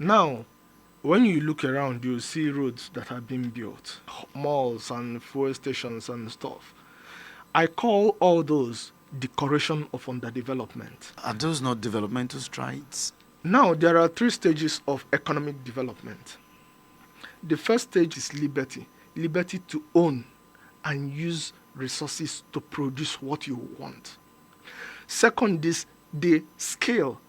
Now, when you look around, you see roads that are being built, malls and fuel stations and stuff. I call all those decoration of underdevelopment. Are those not developmental strides? Now, there are three stages of economic development. The first stage is liberty, liberty to own and use resources to produce what you want. Second is the scale.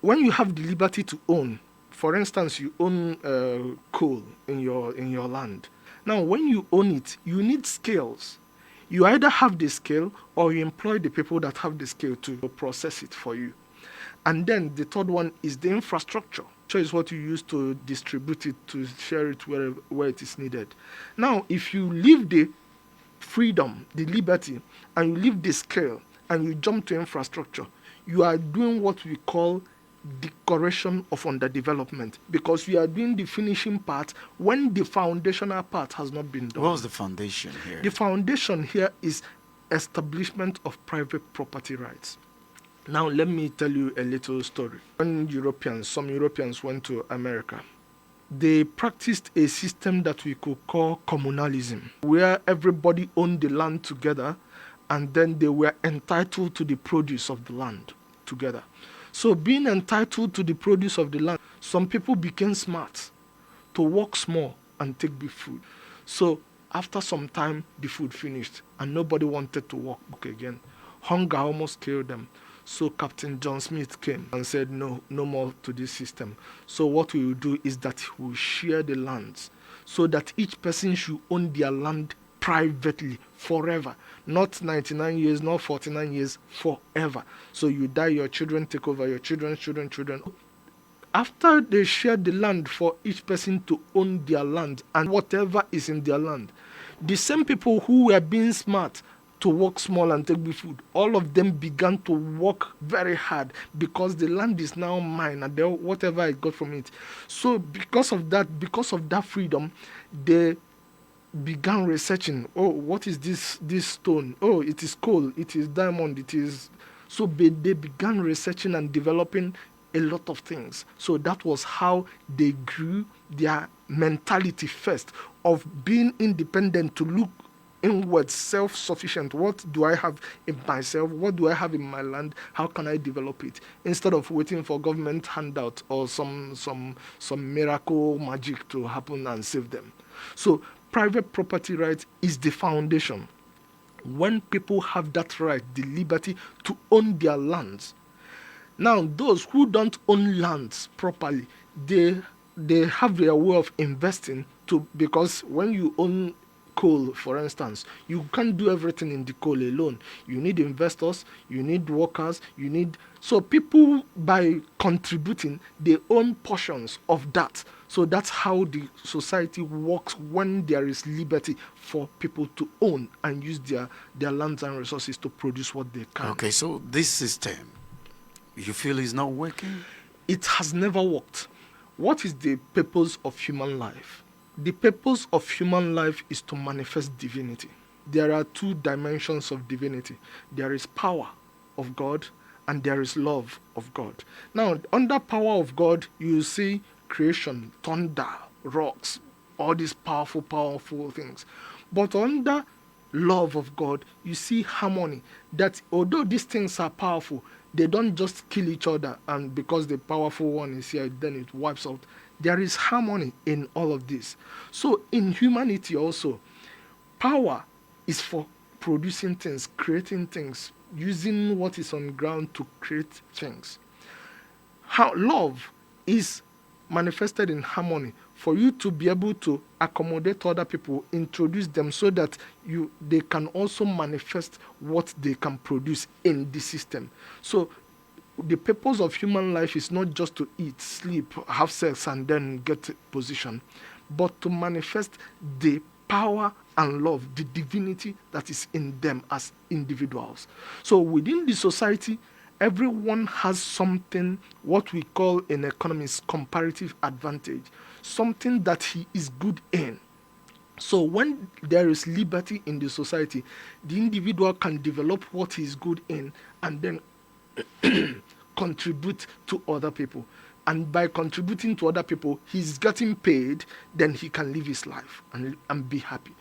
When you have the liberty to own, for instance, you own coal in your land. Now, when you own it, you need scales. You either have the scale or you employ the people that have the scale to process it for you. And then the third one is the infrastructure. So is what you use to distribute it, to share it where it is needed. Now, if you leave the freedom, the liberty, and you leave the scale, and you jump to infrastructure, you are doing what we call decoration of underdevelopment, because you are doing the finishing part when the foundational part has not been done. What's the foundation here? The foundation here is establishment of private property rights. Now, let me tell you a little story. When some Europeans went to America, they practiced a system that we could call communalism, where everybody owned the land together and then they were entitled to the produce of the land together. So being entitled to the produce of the land, some people became smart to work small and take big food. So after some time, the food finished and nobody wanted to work again. Hunger almost killed them. So Captain John Smith came and said, no more to this system. So what we will do is that we will share the lands so that each person should own their land privately forever. Not 99 years, not 49 years, forever. So you die, your children take over, your children's children. After they share the land for each person to own their land and whatever is in their land, the same people who were being smart to work small and take big food, all of them began to work very hard because the land is now mine and whatever I got from it. So because of that freedom, they began researching. Oh, what is this stone? Oh, it is coal, it is diamond, it is. So they began researching and developing a lot of things. So that was how they grew their mentality first of being independent, to look inward, self-sufficient. What do I have in myself? What do I have in my land? How can I develop it? Instead of waiting for government handout or some miracle magic to happen and save them. So private property rights is the foundation. When people have that right, the liberty to own their lands. Now, those who don't own lands properly, they have their way of investing because when you own coal, for instance, you can't do everything in the coal alone. You need investors, you need workers, so people, by contributing, they own portions of that. So that's how the society works when there is liberty for people to own and use their lands and resources to produce what they can. Okay, so this system, you feel is not working? It has never worked. What is the purpose of human life? The purpose of human life is to manifest divinity. There are two dimensions of divinity. There is power of God and there is love of God. Now, under power of God, you see creation, thunder, rocks, all these powerful things. But under love of God, you see harmony, that although these things are powerful, they don't just kill each other, and because the powerful one is here, then it wipes out. There is harmony in all of this. So in humanity also, power is for producing things, creating things, using what is on ground to create things. How love is manifested in harmony, for you to be able to accommodate other people, introduce them so that they can also manifest what they can produce in the system. So the purpose of human life is not just to eat, sleep, have sex, and then get a position, but to manifest the power and love, the divinity that is in them as individuals. So within the society, everyone has something, what we call in economics, comparative advantage, something that he is good in. So when there is liberty in the society, the individual can develop what he is good in and then contribute to other people. and by contributing to other people, he's getting paid, then he can live his life and be happy.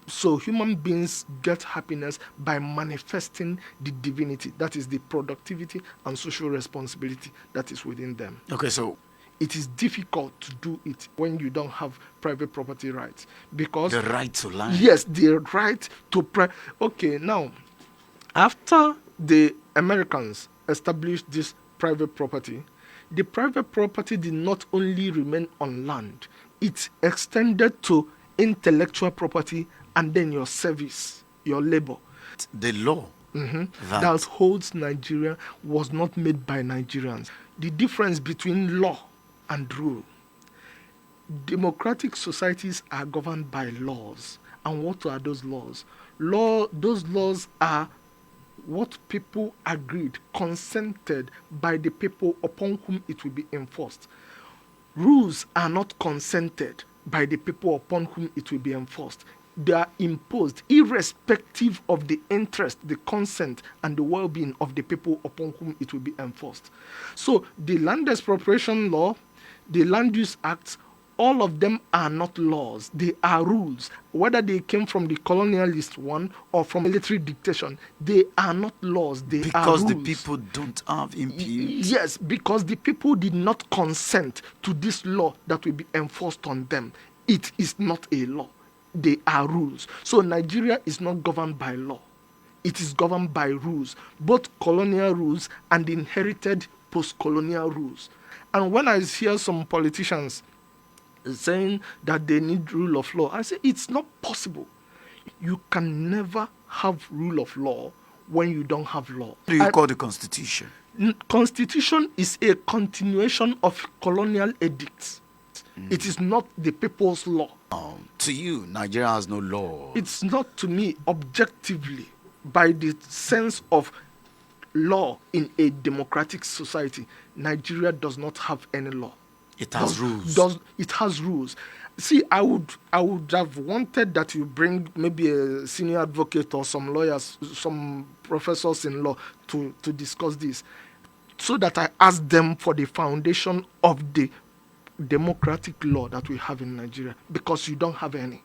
So human beings get happiness by manifesting the divinity, that is the productivity and social responsibility that is within them. Okay, so it is difficult to do it when you don't have private property rights, because the right to land. Yes, the right to okay, now after the Americans established this private property, the private property did not only remain on land, it extended to intellectual property and then your service, your labor. The law that holds Nigeria was not made by Nigerians. The difference between law and rule. Democratic societies are governed by laws. And what are those laws? Those laws are what people agreed, consented by the people upon whom it will be enforced. Rules are not consented by the people upon whom it will be enforced. They are imposed irrespective of the interest, the consent, and the well-being of the people upon whom it will be enforced. So the Land Expropriation Law, the Land Use Acts, all of them are not laws. They are rules. Whether they came from the colonialist one or from military dictation, they are not laws. They are rules. Because the people don't have input. Yes, because the people did not consent to this law that will be enforced on them. It is not a law. They are rules. So Nigeria is not governed by law. It is governed by rules, both colonial rules and inherited post-colonial rules. And when I hear some politicians saying that they need rule of law, I say it's not possible. You can never have rule of law when you don't have law. What do you call the Constitution? Constitution is a continuation of colonial edicts. It is not the people's law. To you, Nigeria has no law. It's not, to me, objectively, by the sense of law in a democratic society. Nigeria does not have any law. It has rules. It has rules. See, I would have wanted that you bring maybe a senior advocate or some lawyers, some professors in law to discuss this, so that I ask them for the foundation of the democratic law that we have in Nigeria, because you don't have any.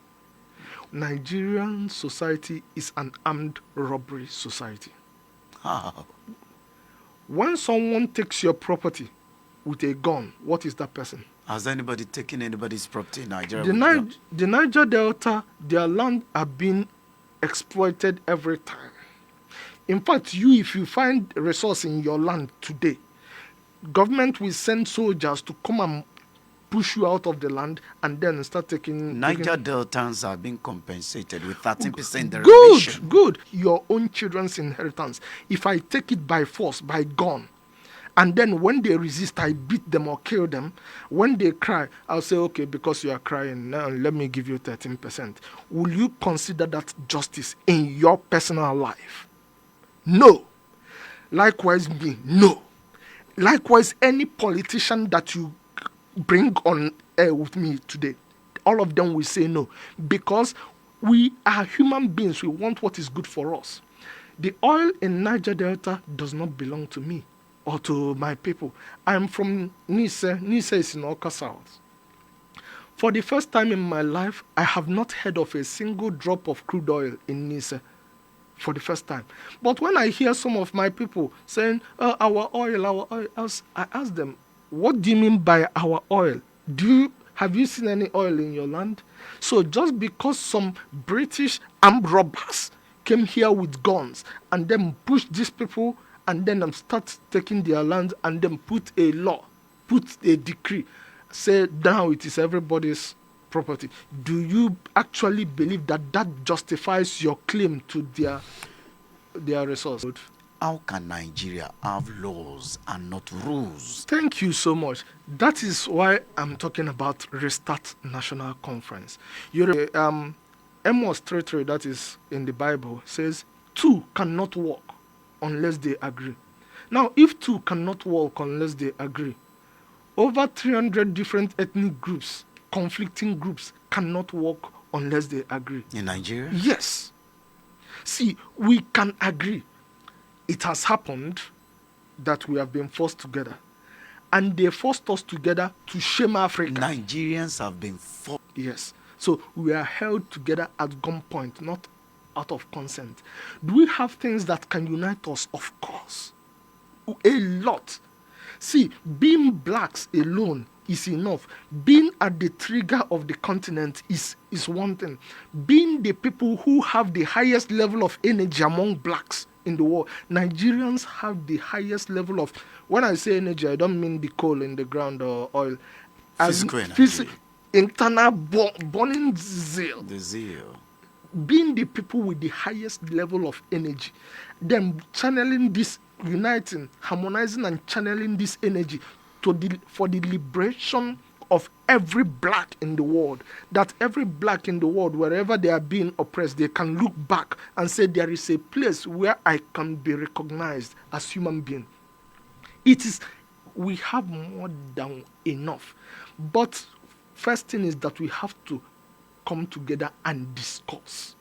Nigerian society is an armed robbery society. How? When someone takes your property with a gun, what is that person? Has anybody taken anybody's property in Nigeria? The Niger Delta, their land are being exploited every time. In fact, if you find a resource in your land today, government will send soldiers to come and push you out of the land and then start taking... Niger Deltans are being compensated with 13% derivation. Good. Your own children's inheritance. If I take it by force, by gun, and then when they resist, I beat them or kill them. When they cry, I'll say, okay, because you are crying, now let me give you 13%. Will you consider that justice in your personal life? No. Likewise me, no. Likewise, any politician that you bring on air with me today, all of them will say no, because we are human beings. We want what is good for us. The oil in Niger Delta does not belong to me or to my people. I'm from Nice. Nice is in Oka South. For the first time in my life, I have not heard of a single drop of crude oil in Nice. For the first time. But when I hear some of my people saying, our oil, I ask them, what do you mean by our oil? Have you seen any oil in your land? So just because some British armed robbers came here with guns and then pushed these people and then start taking their land and then put a law, put a decree, say now it is everybody's property. Do you actually believe that that justifies your claim to their resource? How can Nigeria have laws and not rules? Thank you so much. That is why I'm talking about Restart National Conference. Amos 3:3, that is in the Bible, says two cannot walk unless they agree. Now, if two cannot walk unless they agree, over 300 different ethnic groups, conflicting groups, cannot walk unless they agree. In Nigeria? Yes. See, we can agree. It has happened that we have been forced together. and they forced us together to shame Africa. Nigerians have been forced. Yes. So we are held together at gunpoint, not out of consent. Do we have things that can unite us? Of course. A lot. See, being blacks alone is enough. Being at the trigger of the continent is one thing. Being the people who have the highest level of energy among blacks in the world. Nigerians have the highest level of, when I say energy, I don't mean the coal in the ground or oil. Physical energy. Internal burning zeal. The zeal. Being the people with the highest level of energy, them channeling this, uniting, harmonizing, and channeling this energy for the liberation of every black in the world. That every black in the world, wherever they are being oppressed, they can look back and say, there is a place where I can be recognized as human being. We have more than enough. But first thing is that we have to come together and discuss.